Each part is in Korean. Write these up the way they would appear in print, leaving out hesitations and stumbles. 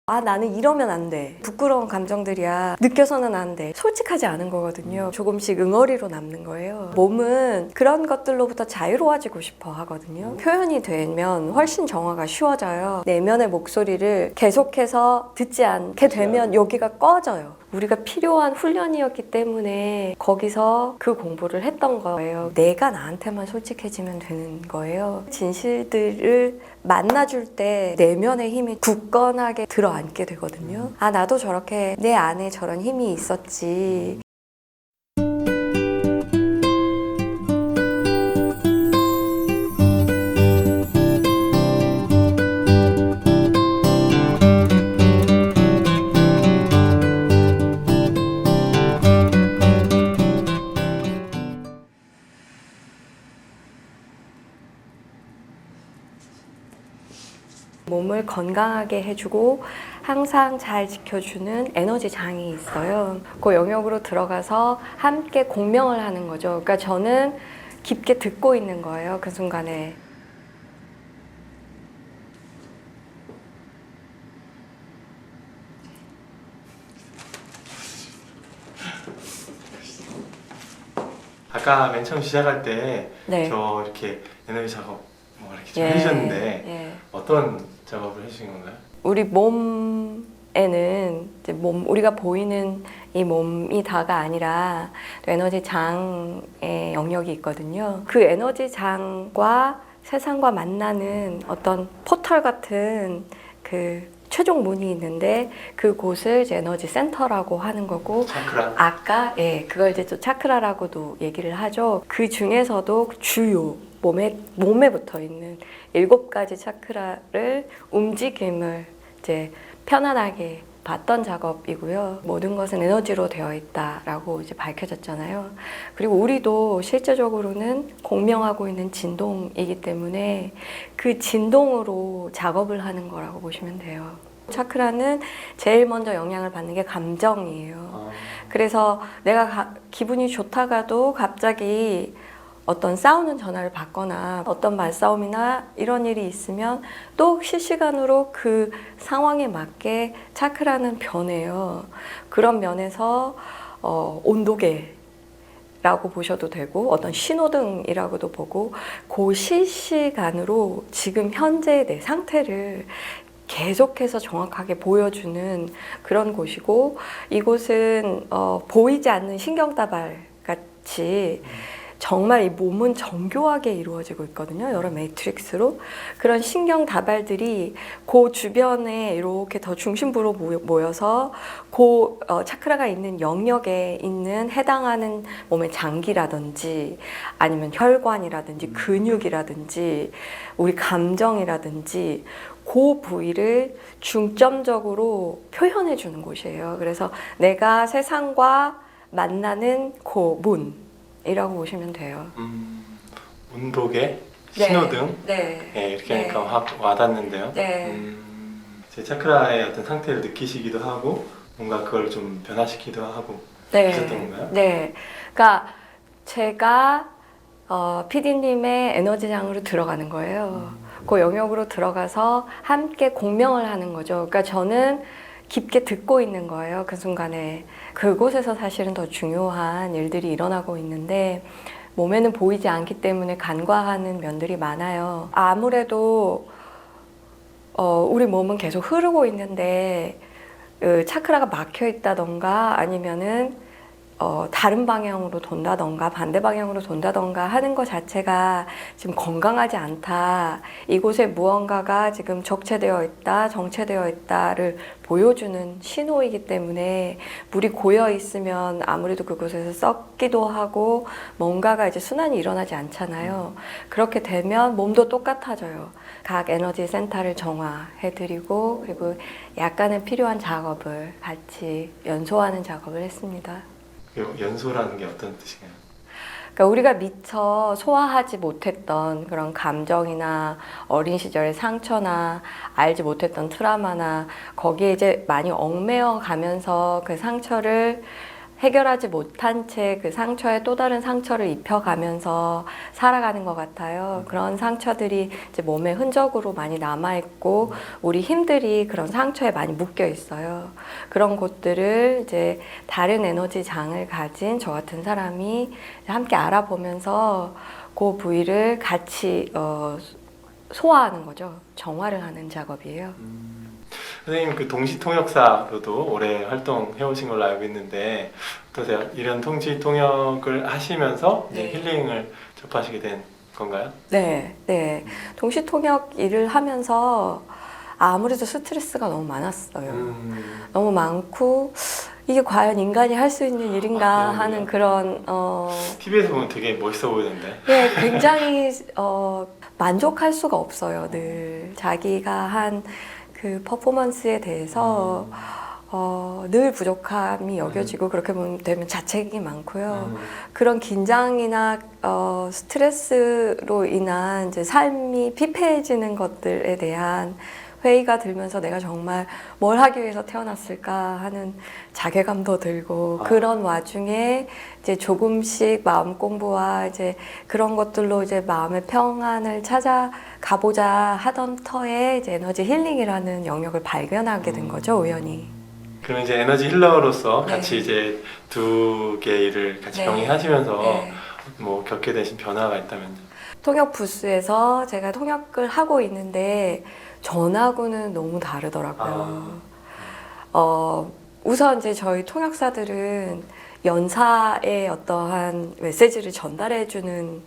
나는 이러면 안 돼. 부끄러운 감정들이야. 느껴서는 안 돼. 솔직하지 않은 거거든요. 조금씩 응어리로 남는 거예요. 몸은 그런 것들로부터 자유로워지고 싶어 하거든요. 표현이 되면 훨씬 정화가 쉬워져요. 내면의 목소리를 계속해서 듣지 않게 되면 여기가 꺼져요. 우리가 필요한 훈련이었기 때문에 거기서 그 공부를 했던 거예요. 내가 나한테만 솔직해지면 되는 거예요. 진실들을 만나줄 때 내면의 힘이 굳건하게 들어앉게 되거든요. 나도 저렇게 내 안에 저런 힘이 있었지. 몸을 건강하게 해주고 항상 잘 지켜주는 에너지 장이 있어요. 그 영역으로 들어가서 함께 공명을 하는 거죠. 그러니까 저는 깊게 듣고 있는 거예요. 그 순간에. 아까 맨 처음 시작할 때 네. 저 이렇게 에너지 작업 뭐 이렇게 좀 해주셨는데 어떤 작업을 해주신 건가요? 우리 몸에는 이제 우리가 보이는 이 몸이 다가 아니라 또 에너지 장의 영역이 있거든요. 그 에너지 장과 세상과 만나는 어떤 포털 같은 그 최종 문이 있는데 그곳을 이제 에너지 센터라고 하는 거고, 차크라? 아까 그걸 이제 또 차크라라고도 얘기를 하죠. 그 중에서도 주요 몸에 붙어 있는 7가지 차크라를 움직임을 이제 편안하게 봤던 작업이고요. 모든 것은 에너지로 되어 있다라고 이제 밝혀졌잖아요. 그리고 우리도 실제적으로는 공명하고 있는 진동이기 때문에 그 진동으로 작업을 하는 거라고 보시면 돼요. 차크라는 제일 먼저 영향을 받는 게 감정이에요. 그래서 내가 기분이 좋다가도 갑자기 어떤 싸우는 전화를 받거나 어떤 말싸움이나 이런 일이 있으면 또 실시간으로 그 상황에 맞게 차크라는 변해요. 그런 면에서 온도계라고 보셔도 되고 어떤 신호등이라고도 보고 그 실시간으로 지금 현재의 내 상태를 계속해서 정확하게 보여주는 그런 곳이고, 이곳은 보이지 않는 신경다발 같이 정말 이 몸은 정교하게 이루어지고 있거든요. 여러 매트릭스로. 그런 신경 다발들이 그 주변에 이렇게 더 중심부로 모여서 그 차크라가 있는 영역에 있는 해당하는 몸의 장기라든지 아니면 혈관이라든지 근육이라든지 우리 감정이라든지 그 부위를 중점적으로 표현해 주는 곳이에요. 그래서 내가 세상과 만나는 그 문 이라고 보시면 돼요. 온도계, 신호등 네. 이렇게 하니까 확 와닿는데요. 네. 제 차크라의 어떤 상태를 느끼시기도 하고 뭔가 그걸 좀 변화시키기도 하고 그러셨던 건가요? 네. 그러니까 제가 PD님의 에너지장으로 들어가는 거예요. 그 영역으로 들어가서 함께 공명을 하는 거죠. 그러니까 저는 깊게 듣고 있는 거예요. 그 순간에. 그곳에서 사실은 더 중요한 일들이 일어나고 있는데 몸에는 보이지 않기 때문에 간과하는 면들이 많아요. 아무래도 우리 몸은 계속 흐르고 있는데 차크라가 막혀 있다던가 아니면은 다른 방향으로 돈다던가 반대 방향으로 돈다던가 하는 것 자체가 지금 건강하지 않다. 이곳에 무언가가 지금 적체되어 있다, 정체되어 있다를 보여주는 신호이기 때문에 물이 고여 있으면 아무래도 그곳에서 썩기도 하고 뭔가가 이제 순환이 일어나지 않잖아요. 그렇게 되면 몸도 똑같아져요. 각 에너지 센터를 정화해드리고 그리고 약간은 필요한 작업을 같이 연소하는 작업을 했습니다. 연소라는 게 어떤 뜻이에요? 그러니까 우리가 미처 소화하지 못했던 그런 감정이나 어린 시절의 상처나 알지 못했던 트라우마나 거기에 이제 많이 얽매여 가면서 그 상처를 해결하지 못한 채 그 상처에 또 다른 상처를 입혀가면서 살아가는 것 같아요. 그런 상처들이 이제 몸에 흔적으로 많이 남아있고 우리 힘들이 그런 상처에 많이 묶여 있어요. 그런 곳들을 이제 다른 에너지 장을 가진 저 같은 사람이 함께 알아보면서 그 부위를 같이 소화하는 거죠. 정화를 하는 작업이에요. 선생님 그 동시통역사로도 오래 활동해 오신 걸로 알고 있는데 어떠세요? 이런 동시통역을 하시면서 이제 네. 힐링을 접하시게 된 건가요? 네, 네. 동시통역 일을 하면서 아무래도 스트레스가 너무 많았어요. 너무 많고 이게 과연 인간이 할 수 있는 일인가 하는 그런 TV에서 보면 되게 멋있어 보이던데. 네, 굉장히 만족할 수가 없어요. 늘 자기가 한 그 퍼포먼스에 대해서 늘 부족함이 여겨지고 그렇게 되면 자책이 많고요. 그런 긴장이나 스트레스로 인한 이제 삶이 피폐해지는 것들에 대한 회의가 들면서 내가 정말 뭘 하기 위해서 태어났을까 하는 자괴감도 들고 그런 와중에 이제 조금씩 마음 공부와 이제 그런 것들로 이제 마음의 평안을 찾아가 보자 하던 터에 이제 에너지 힐링이라는 영역을 발견하게 된 거죠, 우연히. 그럼 이제 에너지 힐러로서 네. 같이 이제 두 개의 일을 같이 네. 병행하시면서 네. 뭐 겪게 되신 변화가 있다면요? 통역 부스에서 제가 통역을 하고 있는데 전하고는 너무 다르더라고요. 우선 이제 저희 통역사들은 연사의 어떠한 메시지를 전달해주는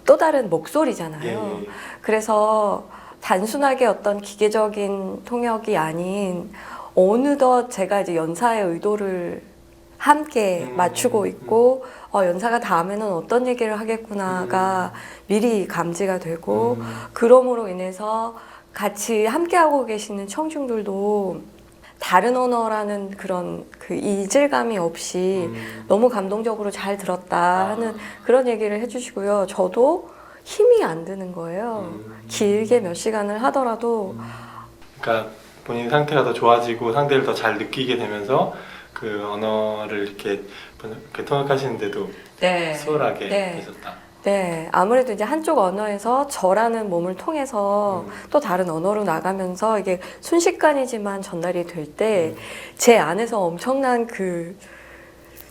또 다른 목소리잖아요. 예. 그래서 단순하게 어떤 기계적인 통역이 아닌 어느덧 제가 이제 연사의 의도를 함께 맞추고 있고 연사가 다음에는 어떤 얘기를 하겠구나가 미리 감지가 되고 그럼으로 인해서 같이 함께하고 계시는 청중들도 다른 언어라는 그런 그 이질감이 없이 너무 감동적으로 잘 들었다 하는 그런 얘기를 해주시고요. 저도 힘이 안 드는 거예요. 길게 몇 시간을 하더라도 그러니까 본인 상태가 더 좋아지고 상대를 더 잘 느끼게 되면서 그 언어를 이렇게 통역하시는데도 네. 수월하게 네. 되셨다. 네, 아무래도 이제 한쪽 언어에서 저라는 몸을 통해서 또 다른 언어로 나가면서 이게 순식간이지만 전달이 될 때 제 안에서 엄청난 그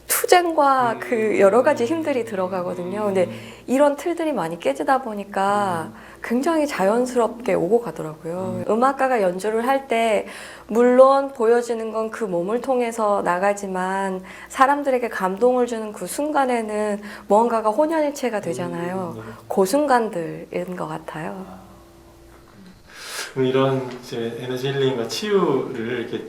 투쟁과 그 여러 가지 힘들이 들어가거든요. 근데 이런 틀들이 많이 깨지다 보니까 굉장히 자연스럽게 오고 가더라고요. 음악가가 연주를 할 때 물론 보여지는 건 그 몸을 통해서 나가지만 사람들에게 감동을 주는 그 순간에는 무언가가 혼연일체가 되잖아요. 그 순간들인 것 같아요. 그럼 이런 이제 에너지 힐링과 치유를 이렇게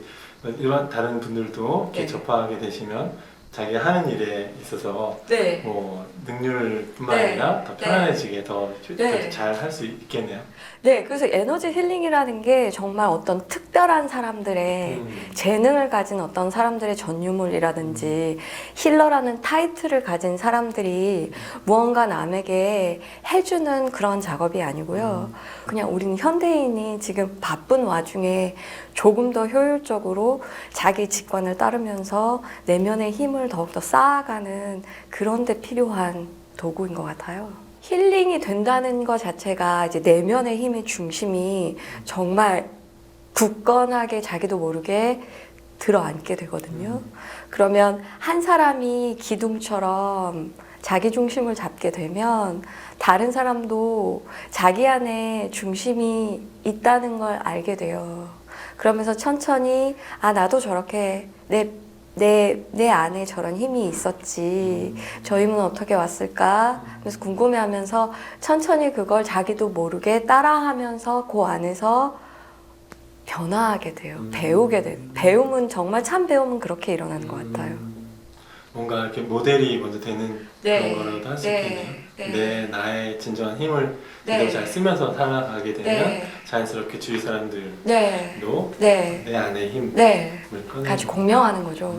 일반 다른 분들도 이렇게 네. 접하게 되시면 자기가 하는 일에 있어서 네. 뭐 능률뿐만 네. 아니라 더 편안해지게 더 네. 잘 할 수 있겠네요. 네, 그래서 에너지 힐링이라는 게 정말 어떤 특별한 사람들의 재능을 가진 어떤 사람들의 전유물이라든지 힐러라는 타이틀을 가진 사람들이 무언가 남에게 해주는 그런 작업이 아니고요. 그냥 우리는 현대인이 지금 바쁜 와중에 조금 더 효율적으로 자기 직관을 따르면서 내면의 힘을 더욱더 쌓아가는 그런 데 필요한 도구인 것 같아요. 힐링이 된다는 것 자체가 이제 내면의 힘의 중심이 정말 굳건하게 자기도 모르게 들어앉게 되거든요. 그러면 한 사람이 기둥처럼 자기 중심을 잡게 되면 다른 사람도 자기 안에 중심이 있다는 걸 알게 돼요. 그러면서 천천히 나도 저렇게 내 안에 저런 힘이 있었지. 저 힘은 어떻게 왔을까? 그래서 궁금해하면서 천천히 그걸 자기도 모르게 따라하면서 그 안에서 변화하게 돼요. 배우게 돼요. 배움은 정말 참 배움은 그렇게 일어나는 것 같아요. 뭔가 이렇게 모델이 먼저 되는 네. 그런 거라도 할 수 네. 있겠네요. 네. 나의 진정한 힘을 네. 제대로 잘 쓰면서 살아가게 되면 네. 자연스럽게 주위 사람들도 네. 네. 내 안의 힘을 네. 꺼내는 같이 공명하는 거죠.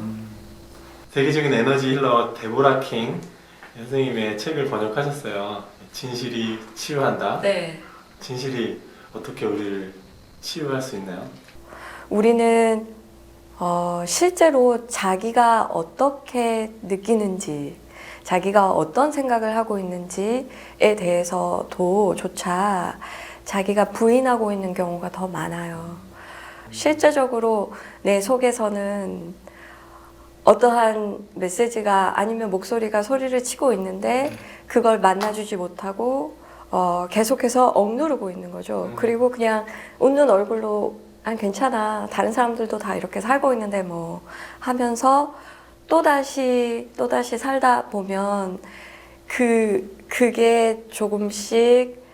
세계적인 에너지 힐러 데보라 킹 선생님의 책을 번역하셨어요. 진실이 치유한다. 네. 진실이 어떻게 우리를 치유할 수 있나요? 우리는 실제로 자기가 어떻게 느끼는지, 자기가 어떤 생각을 하고 있는지에 대해서도 조차 자기가 부인하고 있는 경우가 더 많아요. 실제적으로 내 속에서는 어떠한 메시지가 아니면 목소리가 소리를 치고 있는데 그걸 만나주지 못하고 계속해서 억누르고 있는 거죠. 그리고 그냥 웃는 얼굴로 괜찮아. 다른 사람들도 다 이렇게 살고 있는데 뭐 하면서 또다시 살다 보면 그게 조금씩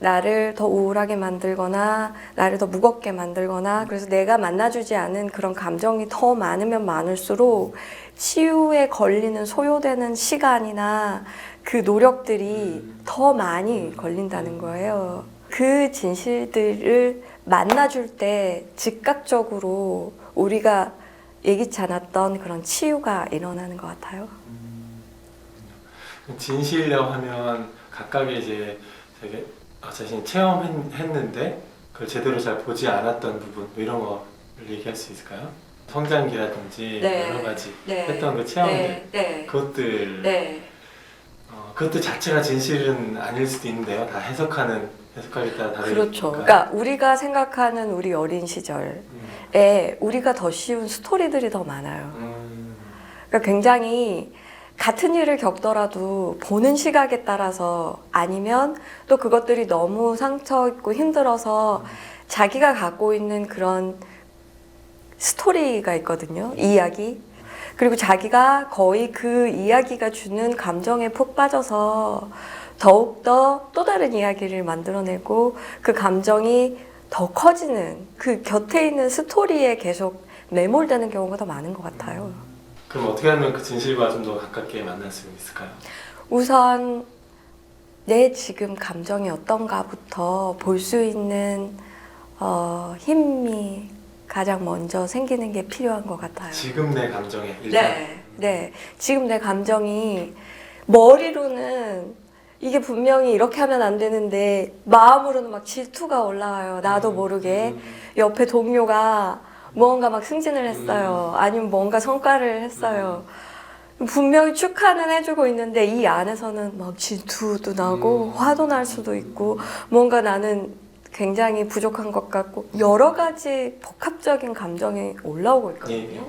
나를 더 우울하게 만들거나 나를 더 무겁게 만들거나 그래서 내가 만나주지 않은 그런 감정이 더 많으면 많을수록 치유에 걸리는 소요되는 시간이나 그 노력들이 더 많이 걸린다는 거예요. 그 진실들을 만나줄 때 즉각적으로 우리가 예기치 않았던 그런 치유가 일어나는 것 같아요. 진실이라고 하면 각각의 이제 되게 자신이 체험했는데 그걸 제대로 잘 보지 않았던 부분 뭐 이런 거를 얘기할 수 있을까요? 성장기라든지 네. 여러 가지 네. 했던 그 체험들 네. 그것들 네. 그것들 자체가 진실은 아닐 수도 있는데요. 다 해석하기에 따라 다르니까. 그렇죠. 그러니까 우리가 생각하는 우리 어린 시절에 우리가 더 쉬운 스토리들이 더 많아요. 그러니까 굉장히 같은 일을 겪더라도 보는 시각에 따라서 아니면 또 그것들이 너무 상처 있고 힘들어서 자기가 갖고 있는 그런 스토리가 있거든요. 이야기. 그리고 자기가 거의 그 이야기가 주는 감정에 푹 빠져서 더욱더 또 다른 이야기를 만들어내고 그 감정이 더 커지는 그 곁에 있는 스토리에 계속 매몰되는 경우가 더 많은 것 같아요. 그럼 어떻게 하면 그 진실과 좀 더 가깝게 만날 수 있을까요? 우선 내 지금 감정이 어떤가부터 볼 수 있는 힘이 가장 먼저 생기는 게 필요한 것 같아요. 지금 내 감정에 일단 네. 지금 내 감정이 머리로는 이게 분명히 이렇게 하면 안 되는데 마음으로는 막 질투가 올라와요. 나도 모르게 옆에 동료가 무언가 막 승진을 했어요. 아니면 뭔가 성과를 했어요. 분명히 축하는 해주고 있는데 이 안에서는 막 질투도 나고 화도 날 수도 있고 뭔가 나는 굉장히 부족한 것 같고 여러 가지 복합적인 감정이 올라오고 있거든요. 예.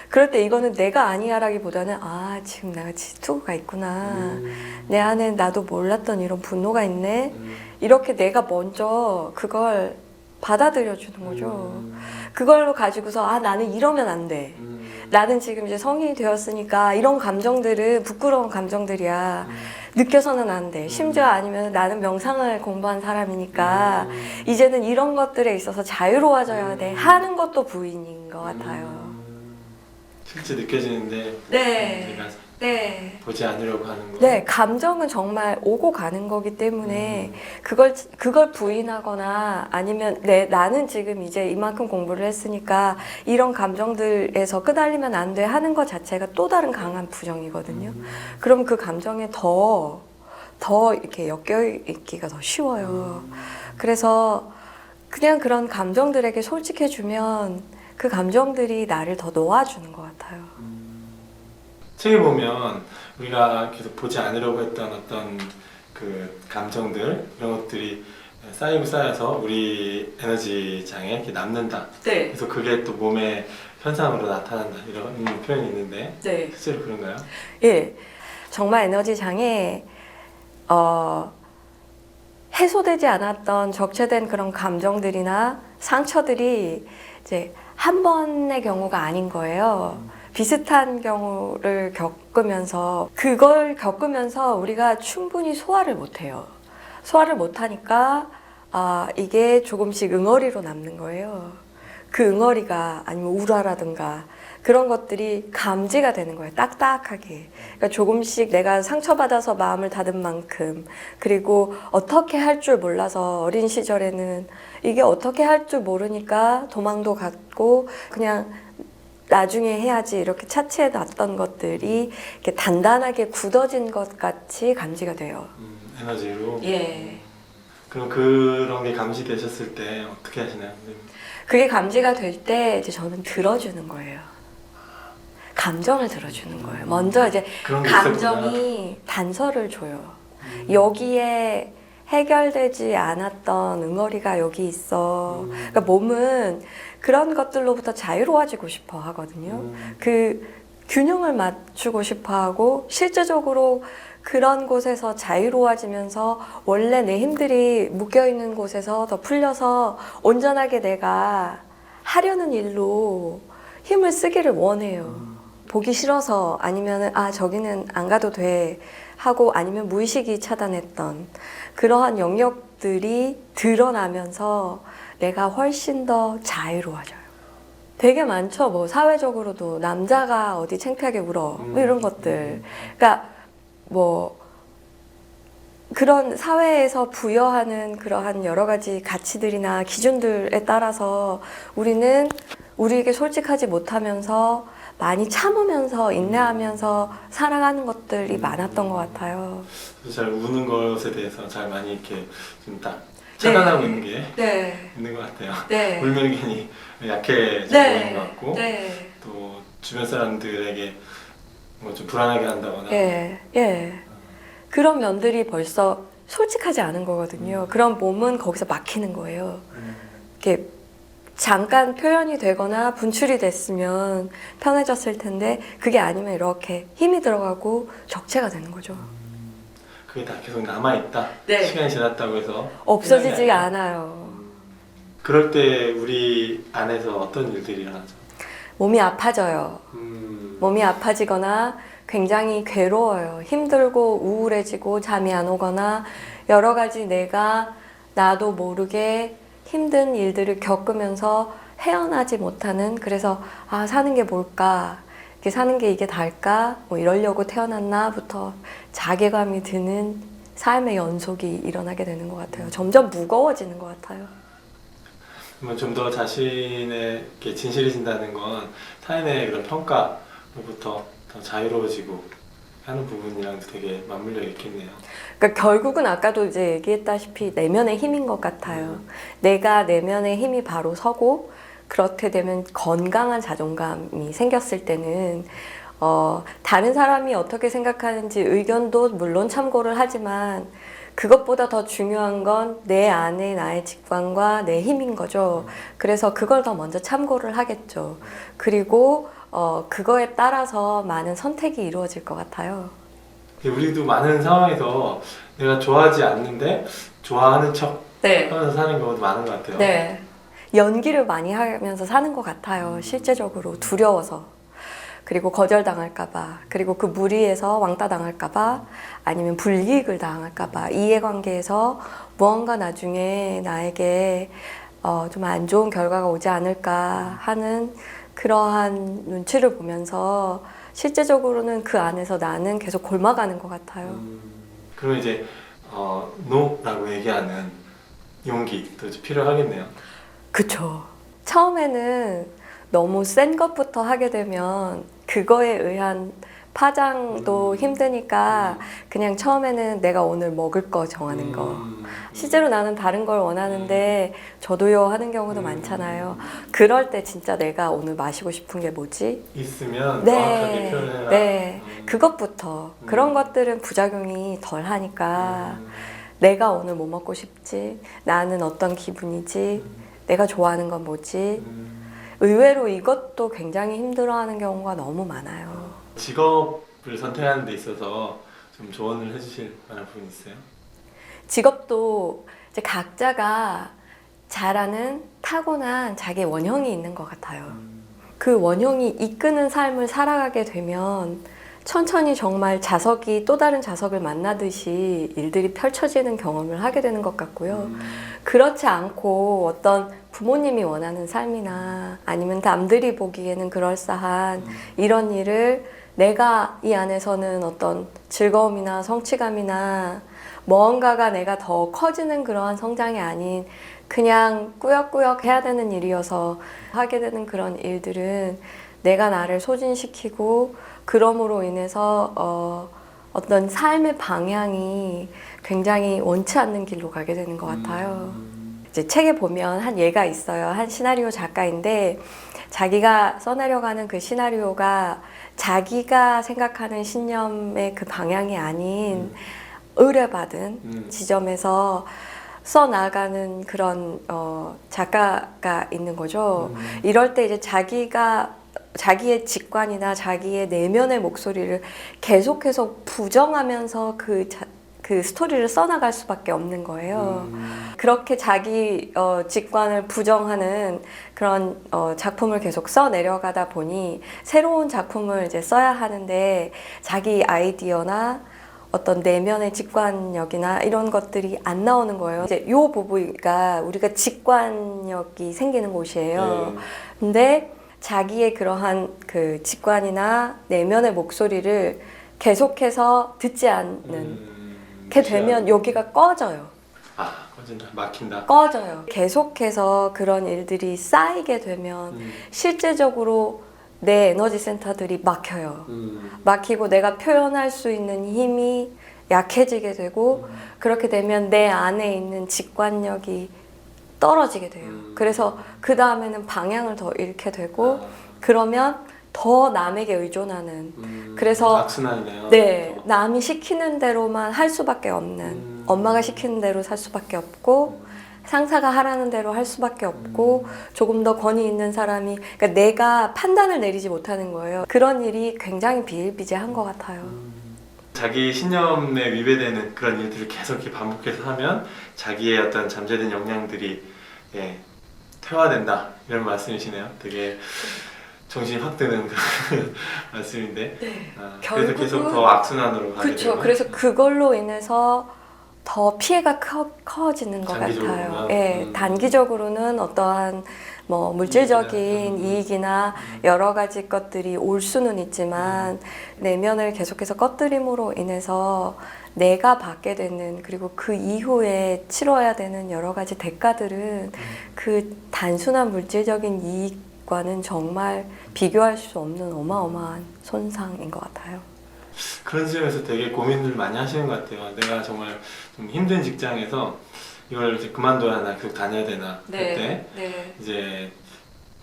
그럴 때 이거는 내가 아니야라기보다는 지금 내가 질투가 있구나. 내 안에 나도 몰랐던 이런 분노가 있네. 이렇게 내가 먼저 그걸 받아들여주는 거죠. 그걸로 가지고서 나는 이러면 안 돼. 나는 지금 이제 성인이 되었으니까 이런 감정들은 부끄러운 감정들이야. 느껴서는 안 돼. 심지어 아니면 나는 명상을 공부한 사람이니까 이제는 이런 것들에 있어서 자유로워져야 돼. 하는 것도 부인인 것 같아요. 실제 느껴지는데 네. 내가 네. 보지 않으려고 하는 거. 네, 감정은 정말 오고 가는 거기 때문에 그걸 부인하거나 아니면 나는 지금 이제 이만큼 공부를 했으니까 이런 감정들에서 끄달리면 안 돼 하는 것 자체가 또 다른 강한 부정이거든요. 그럼 그 감정에 더 이렇게 엮여있기가 더 쉬워요. 그래서 그냥 그런 감정들에게 솔직해주면 그 감정들이 나를 더 놓아주는 것 같아요. 책에 보면 우리가 계속 보지 않으려고 했던 어떤 그 감정들 이런 것들이 쌓이고 쌓여서 우리 에너지장에 이렇게 남는다. 네. 그래서 그게 또 몸의 현상으로 나타난다 이런 표현이 있는데 네. 실제로 그런가요? 예. 정말 에너지장에 해소되지 않았던 적체된 그런 감정들이나 상처들이 이제 한 번의 경우가 아닌 거예요. 비슷한 경우를 그걸 겪으면서 우리가 충분히 소화를 못해요. 소화를 못하니까 이게 조금씩 응어리로 남는 거예요. 그 응어리가 아니면 우라라든가 그런 것들이 감지가 되는 거예요. 딱딱하게. 그러니까 조금씩 내가 상처받아서 마음을 닫은 만큼 그리고 어떻게 할 줄 몰라서 어린 시절에는 이게 어떻게 할 줄 모르니까 도망도 갔고 그냥 나중에 해야지 이렇게 차치해 놨던 것들이 이렇게 단단하게 굳어진 것 같이 감지가 돼요. 에너지로. 예. 그럼 그런 게 감지되셨을 때 어떻게 하시나요? 그게 감지가 될 때 이제 저는 들어주는 거예요. 감정을 들어주는 거예요. 먼저 이제 그런 게 감정이 단서를 줘요. 여기에 해결되지 않았던 응어리가 여기 있어. 그러니까 몸은 그런 것들로부터 자유로워지고 싶어 하거든요. 그 균형을 맞추고 싶어 하고 실제적으로 그런 곳에서 자유로워지면서 원래 내 힘들이 묶여있는 곳에서 더 풀려서 온전하게 내가 하려는 일로 힘을 쓰기를 원해요. 보기 싫어서 아니면 저기는 안 가도 돼 하고 아니면 무의식이 차단했던 그러한 영역들이 드러나면서 내가 훨씬 더 자유로워져요. 되게 많죠. 뭐 사회적으로도 남자가 어디 창피하게 울어 뭐 이런 것들. 그러니까 뭐 그런 사회에서 부여하는 그러한 여러 가지 가치들이나 기준들에 따라서 우리는 우리에게 솔직하지 못하면서 많이 참으면서 인내하면서 살아가는 것들이 많았던 것 같아요. 잘 우는 것에 대해서 잘 많이 이렇게 좀 딱 차단하고 있는 게 네. 있는 것 같아요. 네. 울면 괜히 약해져 네. 보이는 것 같고 네. 또 주변 사람들에게 뭐 좀 불안하게 한다거나 예. 예. 그런 면들이 벌써 솔직하지 않은 거거든요. 그런 몸은 거기서 막히는 거예요. 이렇게 잠깐 표현이 되거나 분출이 됐으면 편해졌을 텐데 그게 아니면 이렇게 힘이 들어가고 적체가 되는 거죠. 그게 다 계속 남아있다. 네. 시간이 지났다고 해서 없어지지가 않아요. 그럴 때 우리 안에서 어떤 일들이 일어나죠? 몸이 아파져요. 몸이 아파지거나 굉장히 괴로워요. 힘들고 우울해지고 잠이 안 오거나 여러 가지 내가 나도 모르게 힘든 일들을 겪으면서 헤어나지 못하는, 그래서 사는 게 뭘까? 이렇게 사는 게 이게 달까? 뭐 이러려고 태어났나부터 자괴감이 드는 삶의 연속이 일어나게 되는 것 같아요. 점점 무거워지는 것 같아요. 좀 더 자신에게 진실해진다는 건 타인의 그런 평가로부터 더 자유로워지고 하는 부분이랑도 되게 맞물려 있겠네요. 그러니까 결국은 아까도 이제 얘기했다시피 내면의 힘인 것 같아요. 내가 내면의 힘이 바로 서고 그렇게 되면 건강한 자존감이 생겼을 때는 다른 사람이 어떻게 생각하는지 의견도 물론 참고를 하지만 그것보다 더 중요한 건 내 안에 나의 직관과 내 힘인 거죠. 그래서 그걸 더 먼저 참고를 하겠죠. 그리고 그거에 따라서 많은 선택이 이루어질 것 같아요. 우리도 많은 상황에서 내가 좋아하지 않는데 좋아하는 척 네. 하면서 사는 경우도 많은 것 같아요. 네. 연기를 많이 하면서 사는 것 같아요. 실제적으로 두려워서. 그리고 거절당할까봐, 그리고 그 무리에서 왕따 당할까봐, 아니면 불이익을 당할까봐, 이해관계에서 무언가 나중에 나에게 좀 안 좋은 결과가 오지 않을까 하는 그러한 눈치를 보면서 실제적으로는 그 안에서 나는 계속 곪아가는 것 같아요. 그러면 이제 노라고 얘기하는 용기도 필요하겠네요. 그쵸. 처음에는 너무 센 것부터 하게 되면 그거에 의한 파장도 힘드니까 그냥 처음에는 내가 오늘 먹을 거 정하는 거. 실제로 나는 다른 걸 원하는데 저도요 하는 경우도 많잖아요. 그럴 때 진짜 내가 오늘 마시고 싶은 게 뭐지? 있으면 정확하게 표현해라. 네. 그것부터. 그런 것들은 부작용이 덜 하니까 내가 오늘 뭐 먹고 싶지? 나는 어떤 기분이지? 내가 좋아하는 건 뭐지? 의외로 이것도 굉장히 힘들어하는 경우가 너무 많아요. 직업을 선택하는 데 있어서 좀 조언을 해주실 만한 부분 있어요? 직업도 이제 각자가 잘하는 타고난 자기 원형이 있는 것 같아요. 그 원형이 이끄는 삶을 살아가게 되면 천천히 정말 자석이 또 다른 자석을 만나듯이 일들이 펼쳐지는 경험을 하게 되는 것 같고요. 그렇지 않고 어떤 부모님이 원하는 삶이나 아니면 남들이 보기에는 그럴싸한 이런 일을 내가 이 안에서는 어떤 즐거움이나 성취감이나 무언가가 내가 더 커지는 그러한 성장이 아닌 그냥 꾸역꾸역 해야 되는 일이어서 하게 되는 그런 일들은 내가 나를 소진시키고 그럼으로 인해서 어떤 삶의 방향이 굉장히 원치 않는 길로 가게 되는 것 같아요. 이제 책에 보면 한 예가 있어요. 한 시나리오 작가인데 자기가 써내려가는 그 시나리오가 자기가 생각하는 신념의 그 방향이 아닌 의뢰받은 지점에서 써나가는 그런 작가가 있는 거죠. 이럴 때 이제 자기의 직관이나 자기의 내면의 목소리를 계속해서 부정하면서 그 스토리를 써나갈 수밖에 없는 거예요. 그렇게 자기 직관을 부정하는 그런 작품을 계속 써 내려가다 보니 새로운 작품을 이제 써야 하는데 자기 아이디어나 어떤 내면의 직관력이나 이런 것들이 안 나오는 거예요. 이제 요 부분가 우리가 직관력이 생기는 곳이에요. 네. 근데 자기의 그러한 그 직관이나 내면의 목소리를 계속해서 듣지 않는 게 되면 여기가 꺼져요. 아, 꺼진다. 막힌다. 꺼져요. 계속해서 그런 일들이 쌓이게 되면 실제적으로 내 에너지 센터들이 막혀요. 막히고 내가 표현할 수 있는 힘이 약해지게 되고 그렇게 되면 내 안에 있는 직관력이 떨어지게 돼요. 그래서 그 다음에는 방향을 더 잃게 되고 그러면 더 남에게 의존하는 그래서 악순환이네요. 네, 남이 시키는 대로만 할 수밖에 없는 엄마가 시키는 대로 살 수밖에 없고 상사가 하라는 대로 할 수밖에 없고 조금 더 권위 있는 사람이 그러니까 내가 판단을 내리지 못하는 거예요. 그런 일이 굉장히 비일비재한 것 같아요. 자기 신념에 위배되는 그런 일들을 계속 이렇게 반복해서 하면 자기의 어떤 잠재된 역량들이 퇴화된다 이런 말씀이시네요. 되게 정신이 확 드는 그런 말씀인데 네. 그래서 계속 더 악순환으로 가게 그렇죠. 되고 그래서 그걸로 인해서 더 피해가 커지는 것 같아요. 예, 단기적으로는 어떠한 뭐 물질적인 이익이나 여러 가지 것들이 올 수는 있지만 내면을 계속해서 꺼뜨림으로 인해서 내가 받게 되는 그리고 그 이후에 치러야 되는 여러 가지 대가들은 그 단순한 물질적인 이익과는 정말 비교할 수 없는 어마어마한 손상인 것 같아요. 그런 점에서 되게 고민들 많이 하시는 것 같아요. 내가 정말 좀 힘든 직장에서 이걸 이제 그만둬야 하나 계속 다녀야 되나 그때 네. 이제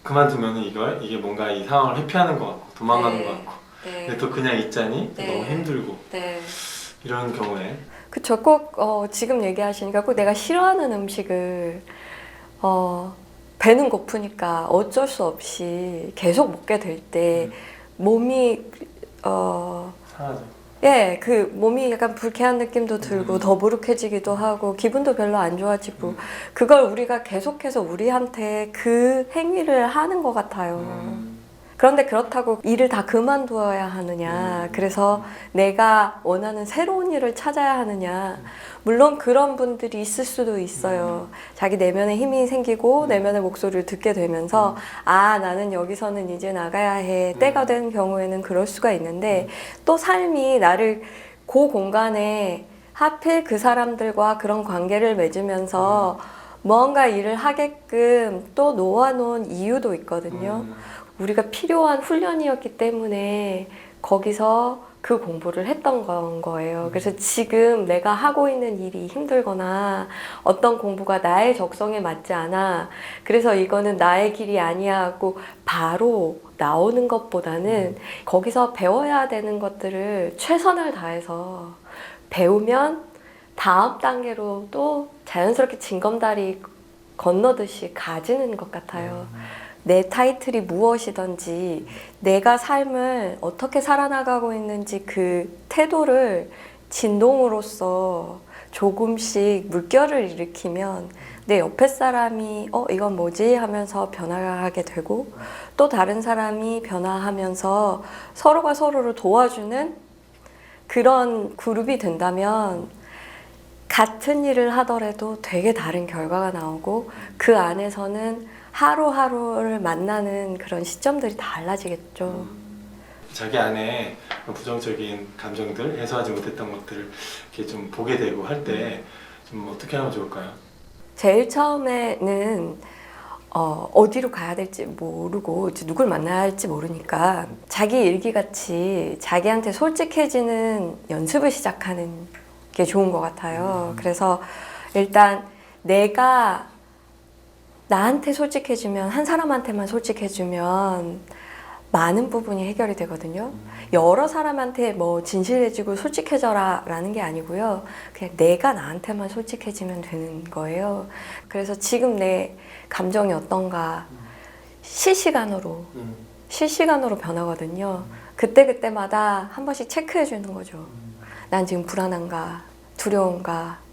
그만두면 이게 뭔가 이 상황을 회피하는 것 같고 도망가는 것 같고 근데 또 그냥 있자니 또 너무 힘들고 이런 경우에 그쵸. 꼭 지금 얘기하시니까 꼭 내가 싫어하는 음식을 배는 고프니까 어쩔 수 없이 계속 먹게 될 때 몸이 상하죠. 예, 그 몸이 약간 불쾌한 느낌도 들고 더부룩해지기도 하고 기분도 별로 안 좋아지고 그걸 우리가 계속해서 우리한테 그 행위를 하는 것 같아요. 그런데 그렇다고 일을 다 그만두어야 하느냐, 그래서 내가 원하는 새로운 일을 찾아야 하느냐, 물론 그런 분들이 있을 수도 있어요. 자기 내면에 힘이 생기고 내면의 목소리를 듣게 되면서 아, 나는 여기서는 이제 나가야 해. 때가 된 경우에는 그럴 수가 있는데 또 삶이 나를 그 공간에 하필 그 사람들과 그런 관계를 맺으면서 뭔가 일을 하게끔 또 놓아놓은 이유도 있거든요. 우리가 필요한 훈련이었기 때문에 거기서 그 공부를 했던 건 거예요. 그래서 지금 내가 하고 있는 일이 힘들거나 어떤 공부가 나의 적성에 맞지 않아. 그래서 이거는 나의 길이 아니야 하고 바로 나오는 것보다는 거기서 배워야 되는 것들을 최선을 다해서 배우면 다음 단계로 또 자연스럽게 징검다리 건너듯이 가지는 것 같아요. 내 타이틀이 무엇이든지 내가 삶을 어떻게 살아나가고 있는지 그 태도를 진동으로써 조금씩 물결을 일으키면 내 옆에 사람이 이건 뭐지 하면서 변화하게 되고 또 다른 사람이 변화하면서 서로가 서로를 도와주는 그런 그룹이 된다면 같은 일을 하더라도 되게 다른 결과가 나오고 그 안에서는 하루하루를 만나는 그런 시점들이 달라지겠죠. 자기 안에 부정적인 감정들, 해소하지 못했던 것들을 이렇게 좀 보게 되고 할 때 좀 어떻게 하면 좋을까요? 제일 처음에는 어디로 가야 될지 모르고 이제 누굴 만나야 할지 모르니까 자기 일기같이 자기한테 솔직해지는 연습을 시작하는 게 좋은 것 같아요. 그래서 일단 내가 나한테 솔직해지면, 한 사람한테만 솔직해지면 많은 부분이 해결이 되거든요. 여러 사람한테 뭐 진실해지고 솔직해져라 라는 게 아니고요. 그냥 내가 나한테만 솔직해지면 되는 거예요. 그래서 지금 내 감정이 어떤가 실시간으로 변하거든요. 그때그때마다 한 번씩 체크해 주는 거죠. 난 지금 불안한가, 두려운가,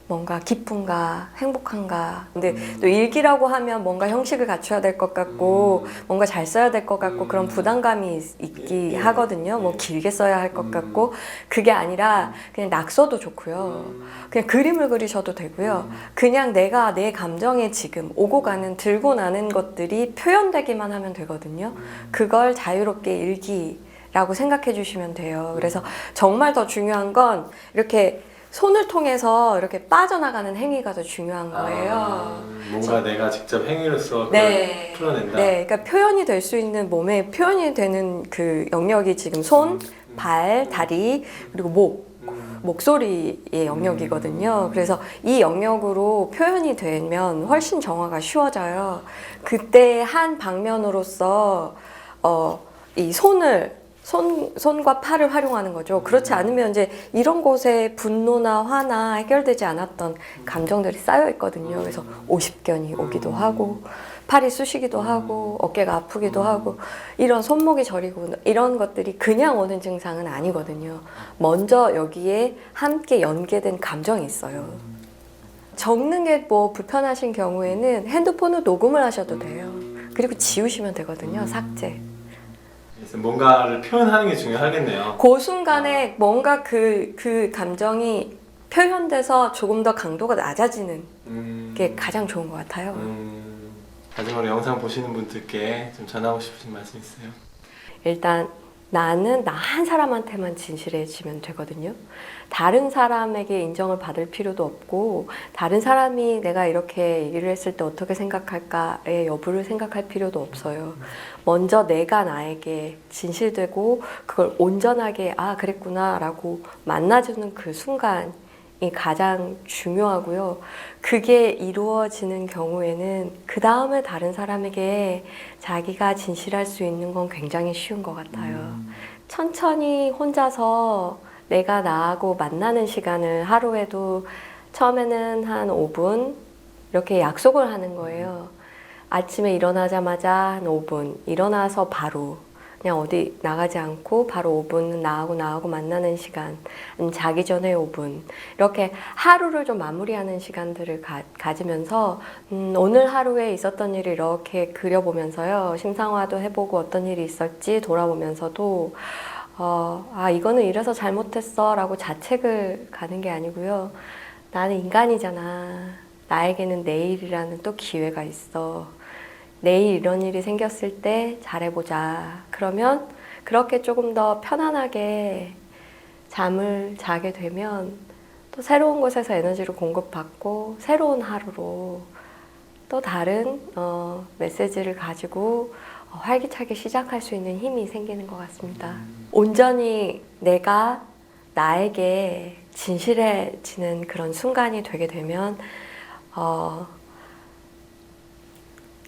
뭔가 기쁜가, 행복한가. 근데 또 일기라고 하면 뭔가 형식을 갖춰야 될 것 같고, 뭔가 잘 써야 될 것 같고, 그런 부담감이 있기 하거든요. 뭐 길게 써야 할 것 같고, 그게 아니라 그냥 낙서도 좋고요. 그냥 그림을 그리셔도 되고요. 그냥 내가 내 감정에 지금 오고 가는, 들고 나는 것들이 표현되기만 하면 되거든요. 그걸 자유롭게 일기라고 생각해 주시면 돼요. 그래서 정말 더 중요한 건 이렇게 손을 통해서 이렇게 빠져나가는 행위가 더 중요한 거예요. 뭔가 내가 직접 행위로서 그걸 네. 풀어낸다. 네, 그러니까 표현이 될 수 있는 몸에 표현이 되는 그 영역이 지금 손, 발, 다리, 그리고 목소리의 영역이거든요. 그래서 이 영역으로 표현이 되면 훨씬 정화가 쉬워져요. 그때 한 방면으로서 이 손과 팔을 활용하는 거죠. 그렇지 않으면 이제 이런 곳에 분노나 화나 해결되지 않았던 감정들이 쌓여 있거든요. 그래서 오십견이 오기도 하고, 팔이 쑤시기도 하고, 어깨가 아프기도 하고, 이런 손목이 저리고 이런 것들이 그냥 오는 증상은 아니거든요. 먼저 여기에 함께 연계된 감정이 있어요. 적는 게 뭐 불편하신 경우에는 핸드폰으로 녹음을 하셔도 돼요. 그리고 지우시면 되거든요. 삭제. 그래서 뭔가를 표현하는 게 중요하겠네요. 그 순간에 뭔가 그 감정이 표현돼서 조금 더 강도가 낮아지는 게 가장 좋은 것 같아요. 마지막으로 영상 보시는 분들께 좀 전하고 싶으신 말씀 있으세요? 일단 나는 나 한 사람한테만 진실해지면 되거든요. 다른 사람에게 인정을 받을 필요도 없고, 다른 사람이 내가 이렇게 얘기를 했을 때 어떻게 생각할까의 여부를 생각할 필요도 없어요. 먼저 내가 나에게 진실되고 그걸 온전하게 그랬구나 라고 만나주는 그 순간이 가장 중요하고요. 그게 이루어지는 경우에는 그 다음에 다른 사람에게 자기가 진실할 수 있는 건 굉장히 쉬운 것 같아요. 천천히 혼자서 내가 나하고 만나는 시간을 하루에도 처음에는 한 5분 이렇게 약속을 하는 거예요. 아침에 일어나자마자 한 5분, 일어나서 바로 그냥 어디 나가지 않고 바로 5분 나하고 만나는 시간, 자기 전에 5분 이렇게 하루를 좀 마무리하는 시간들을 가지면서 오늘 하루에 있었던 일을 이렇게 그려보면서요, 심상화도 해보고 어떤 일이 있었지 돌아보면서도 이거는 이래서 잘못했어 라고 자책을 가는 게 아니고요, 나는 인간이잖아, 나에게는 내일이라는 또 기회가 있어, 내일 이런 일이 생겼을 때 잘해보자. 그러면 그렇게 조금 더 편안하게 잠을 자게 되면 또 새로운 곳에서 에너지를 공급받고 새로운 하루로 또 다른 메시지를 가지고 활기차게 시작할 수 있는 힘이 생기는 것 같습니다. 온전히 내가 나에게 진실해지는 그런 순간이 되게 되면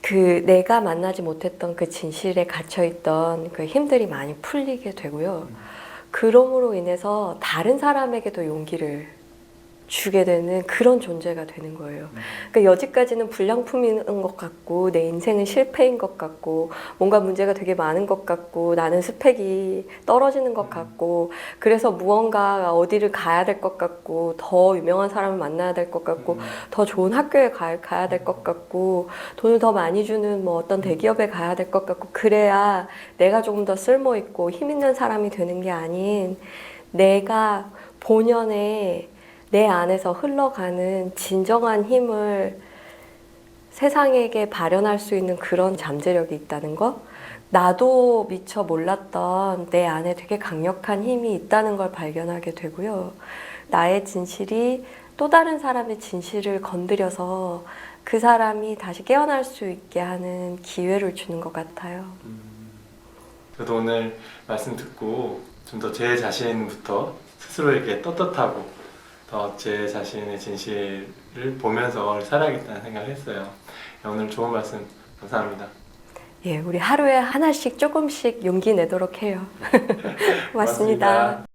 그 내가 만나지 못했던 그 진실에 갇혀있던 그 힘들이 많이 풀리게 되고요. 그럼으로 인해서 다른 사람에게도 용기를 주게 되는 그런 존재가 되는 거예요. 그러니까 여지까지는 불량품인 것 같고 내 인생은 실패인 것 같고 뭔가 문제가 되게 많은 것 같고 나는 스펙이 떨어지는 것 같고 그래서 무언가 어디를 가야 될 것 같고 더 유명한 사람을 만나야 될 것 같고 더 좋은 학교에 가야 될 것 같고 돈을 더 많이 주는 뭐 어떤 대기업에 가야 될 것 같고 그래야 내가 조금 더 쓸모 있고 힘 있는 사람이 되는 게 아닌 내가 본연의 내 안에서 흘러가는 진정한 힘을 세상에게 발현할 수 있는 그런 잠재력이 있다는 거, 나도 미처 몰랐던 내 안에 되게 강력한 힘이 있다는 걸 발견하게 되고요. 나의 진실이 또 다른 사람의 진실을 건드려서 그 사람이 다시 깨어날 수 있게 하는 기회를 주는 것 같아요. 저도 오늘 말씀 듣고 좀 더 제 자신부터 스스로에게 떳떳하고 더 제 자신의 진실을 보면서 살아야겠다는 생각을 했어요. 오늘 좋은 말씀 감사합니다. 예, 우리 하루에 하나씩 조금씩 용기 내도록 해요. 고맙습니다.